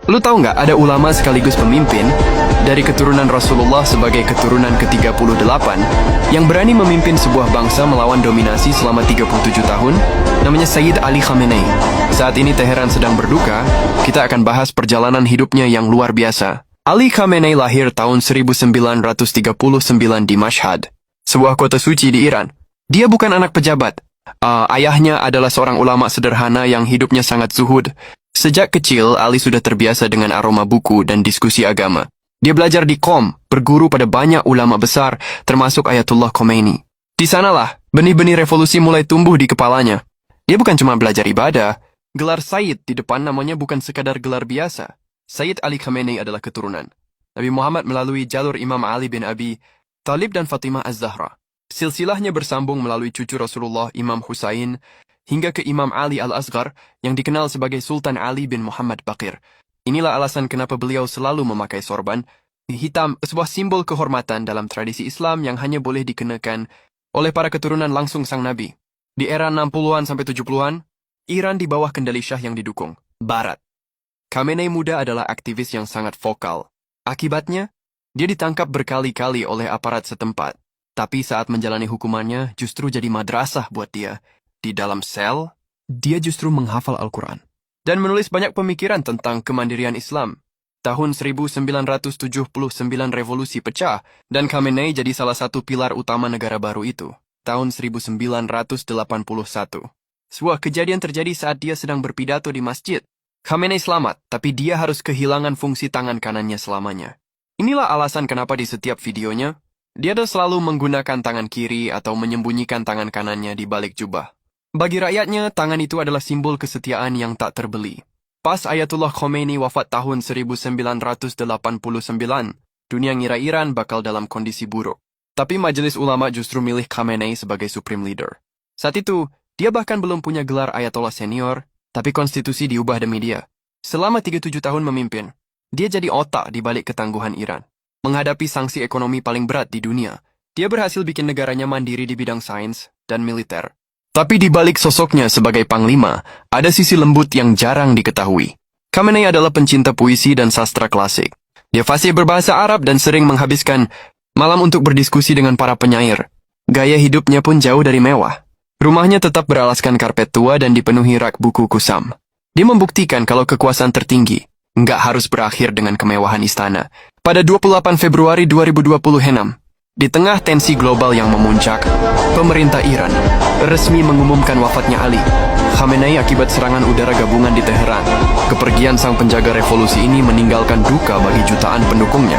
Lu tahu nggak ada ulama sekaligus pemimpin dari keturunan Rasulullah sebagai keturunan ke-38 yang berani memimpin sebuah bangsa melawan dominasi selama 37 tahun? Namanya Sayyid Ali Khamenei. Saat ini Teheran sedang berduka, kita akan bahas perjalanan hidupnya yang luar biasa. Ali Khamenei lahir tahun 1939 di Mashhad, sebuah kota suci di Iran. Dia bukan anak pejabat. Ayahnya adalah seorang ulama sederhana yang hidupnya sangat zuhud. Sejak kecil, Ali sudah terbiasa dengan aroma buku dan diskusi agama. Dia belajar di Qom, berguru pada banyak ulama besar, termasuk Ayatullah Khomeini. Di sanalah, benih-benih revolusi mulai tumbuh di kepalanya. Dia bukan cuma belajar ibadah, gelar Sayyid di depan namanya bukan sekadar gelar biasa. Sayyid Ali Khamenei adalah keturunan Nabi Muhammad melalui jalur Imam Ali bin Abi Thalib dan Fatimah Az-Zahra. Silsilahnya bersambung melalui cucu Rasulullah Imam Husain, hingga ke Imam Ali Al-Asghar yang dikenal sebagai Sultan Ali bin Muhammad Baqir. Inilah alasan kenapa beliau selalu memakai sorban hitam, sebuah simbol kehormatan dalam tradisi Islam yang hanya boleh dikenakan oleh para keturunan langsung sang Nabi. Di era 60-an sampai 70-an, Iran di bawah kendali Syah yang didukung Barat. Khamenei muda adalah aktivis yang sangat vokal. Akibatnya, dia ditangkap berkali-kali oleh aparat setempat. Tapi saat menjalani hukumannya justru jadi madrasah buat dia. Di dalam sel, dia justru menghafal Al-Quran dan menulis banyak pemikiran tentang kemandirian Islam. Tahun 1979 revolusi pecah, dan Khamenei jadi salah satu pilar utama negara baru itu. Tahun 1981. Sebuah kejadian terjadi saat dia sedang berpidato di masjid. Khamenei selamat, tapi dia harus kehilangan fungsi tangan kanannya selamanya. Inilah alasan kenapa di setiap videonya, dia selalu menggunakan tangan kiri atau menyembunyikan tangan kanannya di balik jubah. Bagi rakyatnya, tangan itu adalah simbol kesetiaan yang tak terbeli. Pas Ayatullah Khomeini wafat tahun 1989, dunia ngira Iran bakal dalam kondisi buruk. Tapi majelis ulama justru milih Khamenei sebagai supreme leader. Saat itu, dia bahkan belum punya gelar Ayatollah senior, tapi konstitusi diubah demi dia. Selama 37 tahun memimpin, dia jadi otak di balik ketangguhan Iran. Menghadapi sanksi ekonomi paling berat di dunia, dia berhasil bikin negaranya mandiri di bidang sains dan militer. Tapi di balik sosoknya sebagai panglima, ada sisi lembut yang jarang diketahui. Khamenei adalah pencinta puisi dan sastra klasik. Dia fasih berbahasa Arab dan sering menghabiskan malam untuk berdiskusi dengan para penyair. Gaya hidupnya pun jauh dari mewah. Rumahnya tetap beralaskan karpet tua dan dipenuhi rak buku kusam. Dia membuktikan kalau kekuasaan tertinggi nggak harus berakhir dengan kemewahan istana. Pada 28 Februari 2026, di tengah tensi global yang memuncak, pemerintah Iran resmi mengumumkan wafatnya Ali Khamenei akibat serangan udara gabungan di Teheran. Kepergian sang penjaga revolusi ini meninggalkan duka bagi jutaan pendukungnya.